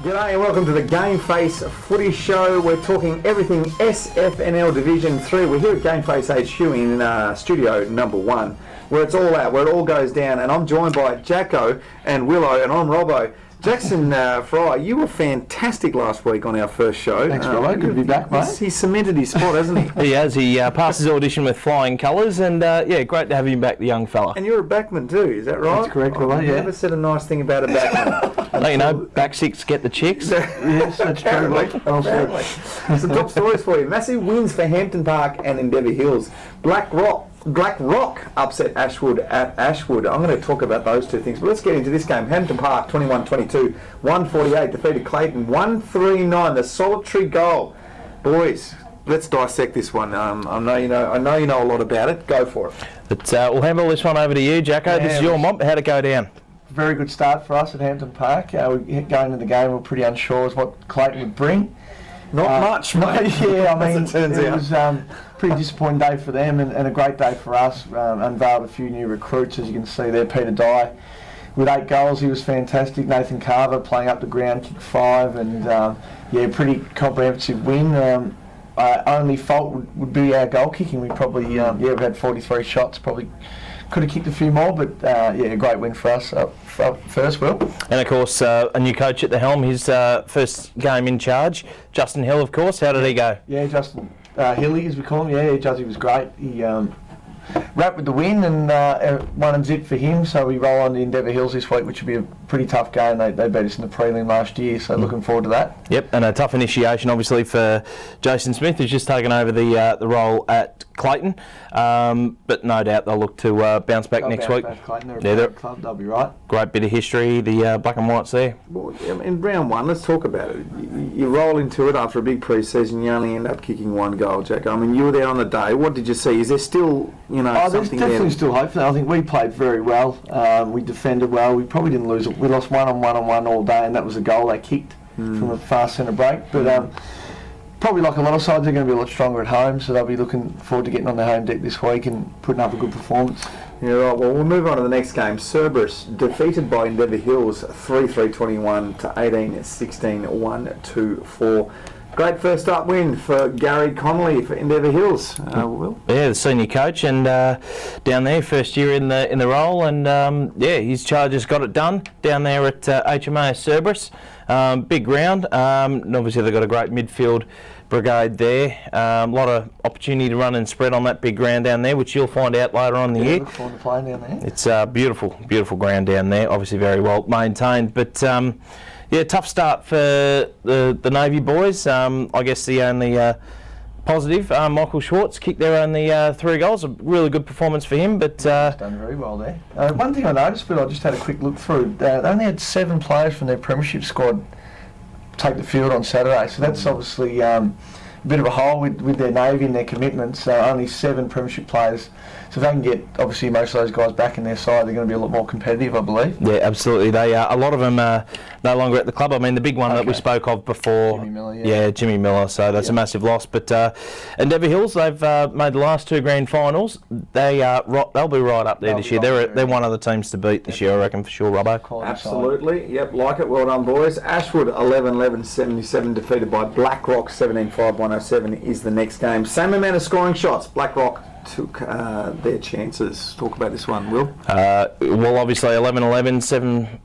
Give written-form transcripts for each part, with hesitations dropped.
G'day and welcome to the GameFace Footy Show. We're talking everything SFNL Division 3. We're here at GameFace HQ in studio number 1, where it's all out, where it all goes down. And I'm joined by Jacko and Willow, and I'm Robbo. Jackson Fry, you were fantastic last week on our first show. Thanks, Robbo. Good to be back, mate. He's cemented his spot, hasn't he? He has. He passed his audition with flying colours, and yeah, great to have him back, the young fella. And you're a backman too, is that right? That's correct, Willow, I've yeah. never said a nice thing about a backman. Let you know, back six get the chicks. Yes, that's true. Apparently. Some top stories for you. Massive wins for Hampton Park and Endeavour Hills. Black Rock upset Ashwood at Ashwood. I'm going to talk about those two things, but let's get into this game. Hampton Park 21-22, 148 defeated Clayton 139. The solitary goal. Boys, let's dissect this one. I know you know a lot about it. Go for it. But we'll handle this one over to you, Jacko. Yeah, this is your mob. How'd it go down? Very good start for us at Hampton Park. We going into the game, we were pretty unsure as what Clayton would bring. Not much, mate. Yeah, I mean, As it turns it out. was pretty disappointing day for them and a great day for us. Unveiled a few new recruits, as you can see there. Peter Dye with 8 goals, he was fantastic. Nathan Carver playing up the ground, kicked 5, and yeah, pretty comprehensive win. Only fault would be our goal kicking. We probably we had 43 shots. Probably could have kicked a few more, but yeah, a great win for us up first, Will. And of course, a new coach at the helm. His first game in charge, Justin Hill, of course. How did he go? Yeah, Justin Hilly, as we call him. Yeah, Juzzy was great. He wrapped with the win, and 1-0 for him. So we roll on to Endeavour Hills this week, which will be a pretty tough game. They beat us in the prelim last year, so looking forward to that. Yep, and a tough initiation, obviously, for Jason Smith, who's just taken over the role at Clayton. But no doubt they'll look to bounce back next week. Clayton, they're a club, they'll be right. Great bit of history, the black and whites there. Well, in round 1, let's talk about it. You roll into it after a big pre-season, you only end up kicking 1 goal, Jack. I mean, you were there on the day. What did you see? Is there still, there's something definitely there? still hope for that. I think we played very well. We defended well. We probably didn't lose it. We lost 1-on-1 all day, and that was a goal they kicked from a fast centre break. But probably like a lot of sides, they're going to be a lot stronger at home, so they'll be looking forward to getting on their home deck this week and putting up a good performance. Yeah, right. Well, we'll move on to the next game. Cerberus defeated by Endeavour Hills 3-3-21 to 18-16, 1-2-4. Great first up win for Gary Connolly for Endeavour Hills. Will? Yeah, the senior coach, and down there, first year in the role, and yeah, his Chargers got it done down there at HMA Cerberus. Big ground, and obviously they've got a great midfield brigade there. A lot of opportunity to run and spread on that big ground down there, which you'll find out later on in the year. Look forward to playing down there. It's a beautiful ground down there, obviously very well maintained, but yeah, tough start for the Navy boys. I guess the only positive, Michael Schwartz kicked their only 3 goals. A really good performance for him, but He's done very well there. One thing I noticed, but I just had a quick look through, they only had 7 players from their premiership squad take the field on Saturday, so that's obviously a bit of a hole with their Navy and their commitments. Only 7 premiership players. So if they can get, obviously, most of those guys back in their side, they're going to be a lot more competitive, I believe. yeah, absolutely. They a lot of them are no longer at the club. I mean, the big one that we spoke of before, Jimmy Miller, Jimmy Miller. So that's a massive loss. But Endeavour Hills, they've made the last 2 grand finals. They'll be right up there this year. They're one of the teams to beat this year, I reckon, for sure, Robbo. Absolutely. Yep, like it. Well done, boys. Ashwood 11-11-77 defeated by Blackrock 17-5-107 is the next game. Same amount of scoring shots. Blackrock took their chances. Talk about this one, Will. Well, obviously 11-11,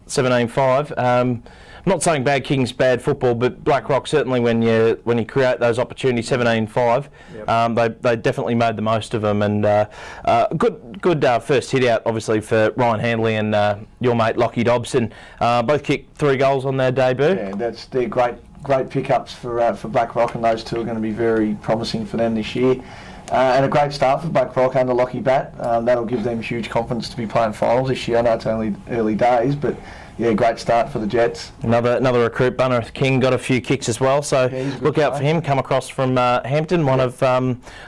17-5. I'm not saying bad kicking's bad football, but Blackrock certainly when you create those opportunities, 17-5, they definitely made the most of them, and good first hit out obviously for Ryan Handley and your mate Lockie Dobson. Both kicked 3 goals on their debut. Yeah, they're great pickups for Blackrock, and those 2 are going to be very promising for them this year. And a great start for Blackrock under Lockie Bat. That'll give them huge confidence to be playing finals this year. I know it's only early days, but yeah, great start for the Jets. Another recruit, Bunnerith King, got a few kicks as well, so look out for him. Come across from Hampton, one of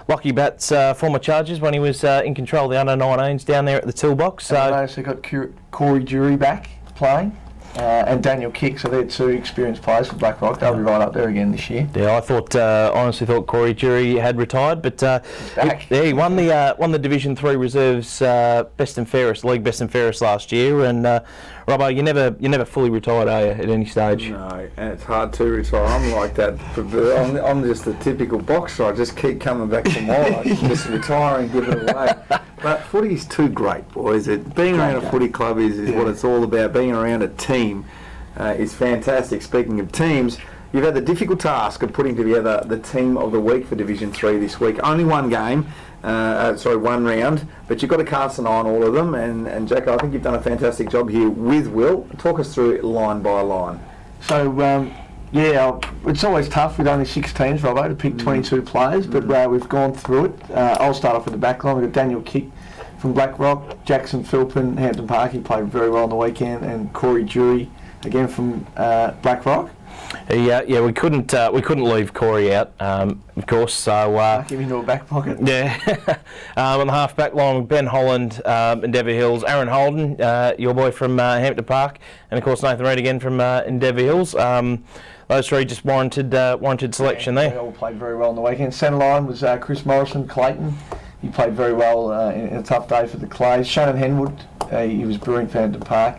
Lockie Bat's former Chargers when he was in control of the under-19s down there at the Toolbox. So I noticed they got Corey Jury back playing. and Daniel Kick, so they're two experienced players for Blackrock. They'll be right up there again this year. Yeah, honestly thought Corey Jury had retired, but he won the Division 3 reserves best and fairest, league best and fairest last year. And Robbo, you're never fully retired, are you, at any stage? No, and it's hard to retire. I'm like that. I'm just the typical boxer. I just keep coming back for more. I just retire and give it away. But footy is too great, boys. Being around a footy club is what it's all about. Being around a team is fantastic. Speaking of teams, you've had the difficult task of putting together the team of the week for Division 3 this week. Only one game, one round, but you've got to cast an eye on all of them. And Jacko, I think you've done a fantastic job here with Will. Talk us through it line by line. So, it's always tough with only 6 teams, Robbo, to pick 22 players, but we've gone through it. I'll start off with the back line. We've got Daniel Kick from Blackrock, Jackson Philpin, Hampton Park, he played very well on the weekend, and Corey Jury, again from Blackrock. Yeah, we couldn't leave Corey out, of course. So Knock him into a back pocket. Yeah, on the half back line, Ben Holland, Endeavour Hills, Aaron Holden, your boy from Hampton Park, and of course Nathan Reid again from Endeavour Hills. Those three just warranted selection there. They all played very well on the weekend. Centre line was Chris Morrison, Clayton. He played very well in a tough day for the Clays. Shannon Henwood, he was brilliant for Hampton Park.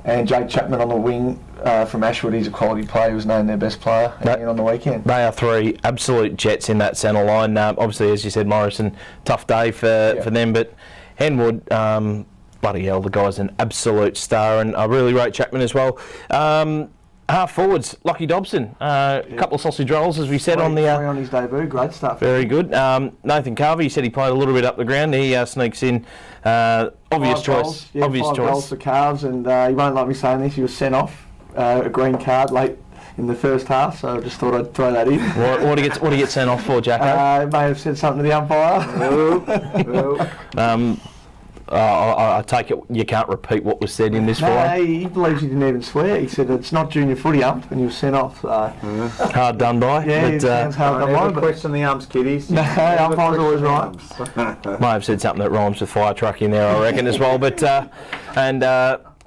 And Jake Chapman on the wing from Ashwood, he's a quality player. He was named their best player on the weekend. They are three absolute jets in that centre line. Obviously, as you said, Morrison, tough day for them, but Henwood, bloody hell, the guy's an absolute star, and I really rate Chapman as well. Half forwards, Lockie Dobson, a couple of sausage rolls, as we said on the... on his debut, great stuff. Very good. Nathan Carvey, he said he played a little bit up the ground. He sneaks in. Obvious choice. Obvious choice. 5 goals for Carves, and he won't like me saying this, he was sent off a green card late in the first half, so I just thought I'd throw that in. What do you get sent off for, Jacko? He may have said something to the umpire. I take it you can't repeat what was said in this forum. No, he believes he didn't even swear. He said it's not junior footy ump, and he was sent off. Hard done by. Yeah, it sounds hard done by. Never question the umps, kiddies. No, umpire's always right. Might have said something that rhymes with fire truck in there, I reckon, as well. But where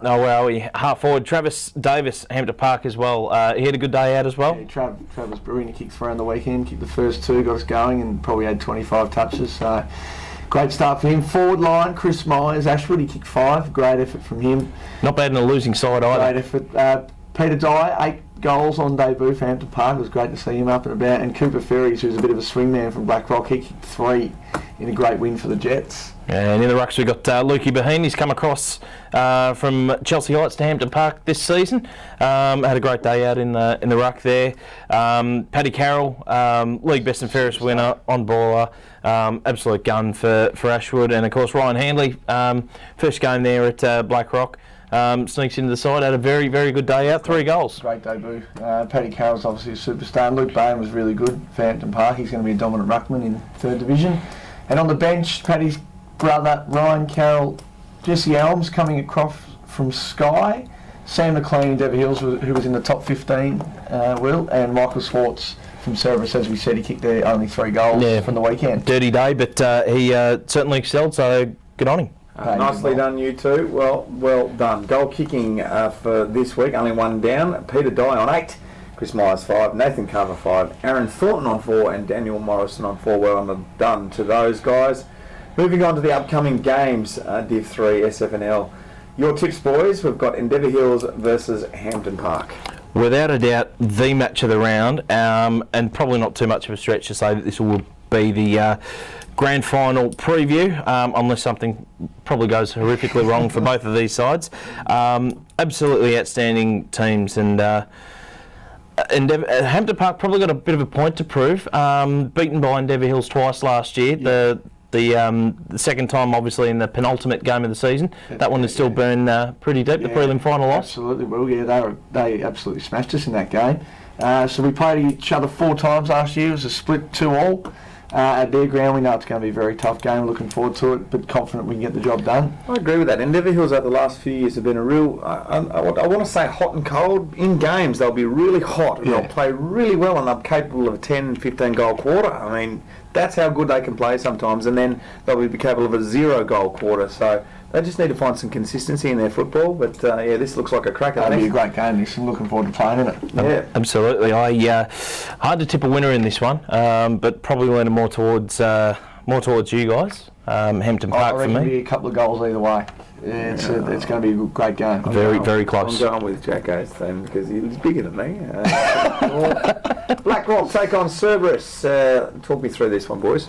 are we? Half forward, Travis Davis, Hampton Park as well. He had a good day out as well. Yeah, Trav was brilliant. He kicked 3 on the weekend, kicked the first 2, got us going, and probably had 25 touches. So great start for him. Forward line, Chris Myers, Ashwood, he kicked 5. Great effort from him. Not bad in a losing side either. Great effort. Peter Dye, 8 goals on debut for Hampton Park. It was great to see him up and about. And Cooper Ferries, who's a bit of a swing man from Blackrock, he kicked 3 in a great win for the Jets. And in the rucks we've got Lukey Baheen. He's come across from Chelsea Heights to Hampton Park this season. Had a great day out in the ruck there. Paddy Carroll, league best and fairest winner on baller. Absolute gun for Ashwood. And of course Ryan Handley, first game there at Blackrock. Sneaks into the side, had a very, very good day out, 3 goals. Great debut. Paddy Carroll's obviously a superstar. And Luke Bain was really good for Hampton Park. He's going to be a dominant ruckman in 3rd Division. And on the bench, Paddy's brother, Ryan Carroll, Jesse Elms coming across from Skye, Sam McLean, Endeavour Hills, who was in the top 15, Will, and Michael Swartz from Cerberus. As we said, he kicked there only 3 goals from the weekend. Dirty day, but he certainly excelled, so good on him. Nicely done, you two. Well done. Goal kicking for this week, only 1 down. Peter Dye on 8, Chris Myers 5, Nathan Carver 5, Aaron Thornton on 4, and Daniel Morrison on 4. Well done to those guys. Moving on to the upcoming games, Div 3 SFNL. Your tips, boys. We've got Endeavour Hills versus Hampton Park. Without a doubt, the match of the round, and probably not too much of a stretch to say that this will be the grand final preview, unless something probably goes horrifically wrong for both of these sides. Absolutely outstanding teams, and Hampton Park probably got a bit of a point to prove. Beaten by Endeavour Hills twice last year. Yeah. The second time, obviously, in the penultimate game of the season. That one has still been pretty deep, the prelim final loss. Absolutely, well, yeah, they absolutely smashed us in that game. So we played each other 4 times last year. It was a split 2-2. At their ground, we know it's going to be a very tough game. Looking forward to it, but confident we can get the job done. I agree with that. Endeavour Hills over the last few years have been a real, I want to say hot and cold. In games, they'll be really hot and they'll play really well, and they're capable of a 10, 15 goal quarter. I mean, that's how good they can play sometimes, and then they'll be capable of a 0 goal quarter. So They just need to find some consistency in their football. But yeah, this looks like a cracker. That'll be a great game. I'm looking forward to playing in it. Yeah, Absolutely. Hard to tip a winner in this one, but probably leaning more towards you guys. Hampton Park I for reckon it'll me. be a couple of goals either way. Yeah, it's going to be a great game. Very close. I'm going with Jacko's team because he's bigger than me. Black Rock take on Cerberus. Talk me through this one, boys.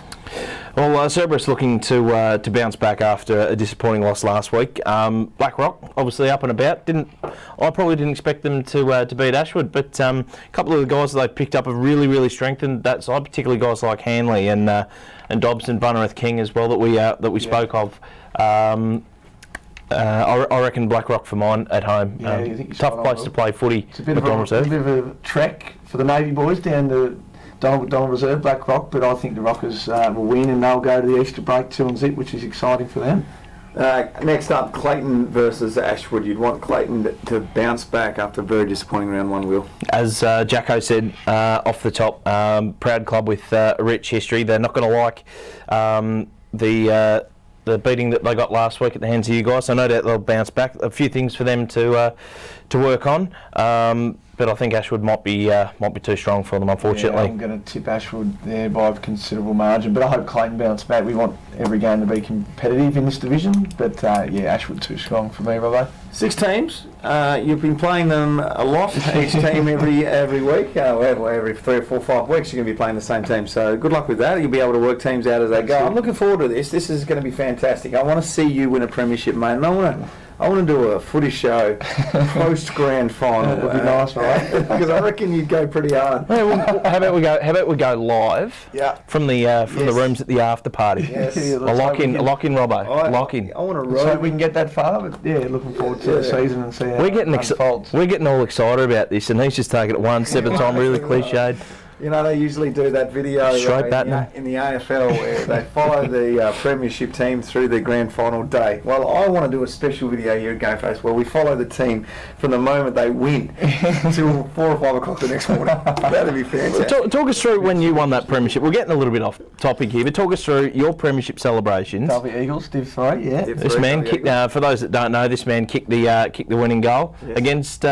Well, Cerberus looking to bounce back after a disappointing loss last week. Black Rock, obviously up and about. I probably didn't expect them to beat Ashwood, but a couple of the guys that they picked up have really strengthened that side, particularly guys like Hanley and Dobson, Bunnereth King as well that we spoke of. I reckon Black Rock for mine at home. Yeah, I think tough place to play footy. It's a bit of a trek for the Navy boys down to Donald Reserve, Black Rock, but I think the Rockers will win and they'll go to the Easter break 2-0, which is exciting for them. Next up, Clayton versus Ashwood. You'd want Clayton to bounce back after a very disappointing round one, Will. As Jacko said off the top, proud club with a rich history. They're not going to like the beating that they got last week at the hands of you guys. So no doubt they'll bounce back. A few things for them to work on. But I think Ashwood might be too strong for them, unfortunately. Yeah, I'm going to tip Ashwood there by a considerable margin, but I hope Clayton bounce back. We want every game to be competitive in this division, but Ashwood too strong for me, Robbo. 6 teams. You've been playing them a lot. Each team every week. Well, every 3 or 4 or 5 weeks you're going to be playing the same team. So good luck with that. You'll be able to work teams out as they go. I'm looking forward to this. This is going to be fantastic. I want to see you win a premiership, mate. And I want to do a footy show post grand final. That would be nice, right? Because I reckon you'd go pretty hard. Yeah, well, how about we go live? Yeah. From the rooms at the after party. Yes. Yeah, A lock in, Robbo. Lock in. I want to So roll. we can get that far, but looking forward to the season and see how it unfolds. We're getting all excited about this, and he's just taking it one step at a time. Really cliched. You know, they usually do that video Straight in battling. the AFL where they follow the premiership team through the grand final day. Well, I want to do a special video here at GameFace where we follow the team from the moment they win until 4 or 5 o'clock the next morning. That'd be fantastic. Talk us through when you won that premiership. We're getting a little bit off topic here, but talk us through your premiership celebrations. Derby Eagles, Div 3, yeah. This man kicked. For those that don't know, this man kicked the winning goal against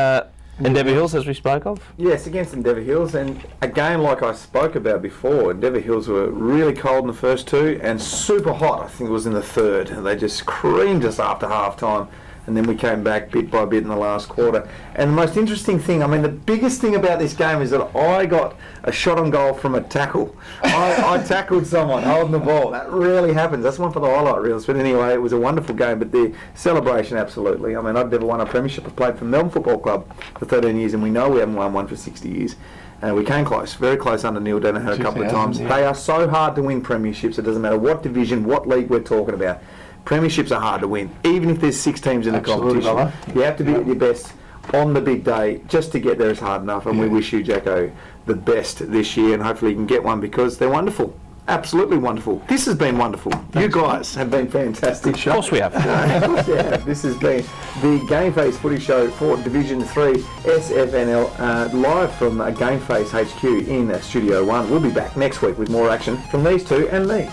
Endeavour Hills, as we spoke of. Yes, against Endeavour Hills, and again, like I spoke about before, Endeavour Hills were really cold in the first 2 and super hot, I think it was in the 3rd. And they just creamed us after half time. And then we came back bit by bit in the last quarter. And the most interesting thing, I mean, the biggest thing about this game is that I got a shot on goal from a tackle. I tackled someone holding the ball. That rarely happens. That's one for the highlight reels. But anyway, it was a wonderful game. But the celebration, absolutely. I mean, I've never won a premiership. I played for Melbourne Football Club for 13 years, and we know we haven't won one for 60 years. We came close, very close under Neil Danaher a couple of times. Yeah. They are so hard to win premierships. It doesn't matter what division, what league we're talking about. Premierships are hard to win, even if there's 6 teams in the competition. Brother. You have to be at your best on the big day. Just to get there is hard enough, and we wish you, Jacko, the best this year, and hopefully you can get one because they're wonderful. Absolutely wonderful. This has been wonderful. You guys have been fantastic. Of course we have. Yeah, this has been the GameFace Footy Show for Division 3 SFNL, live from GameFace HQ in Studio 1. We'll be back next week with more action from these two and me.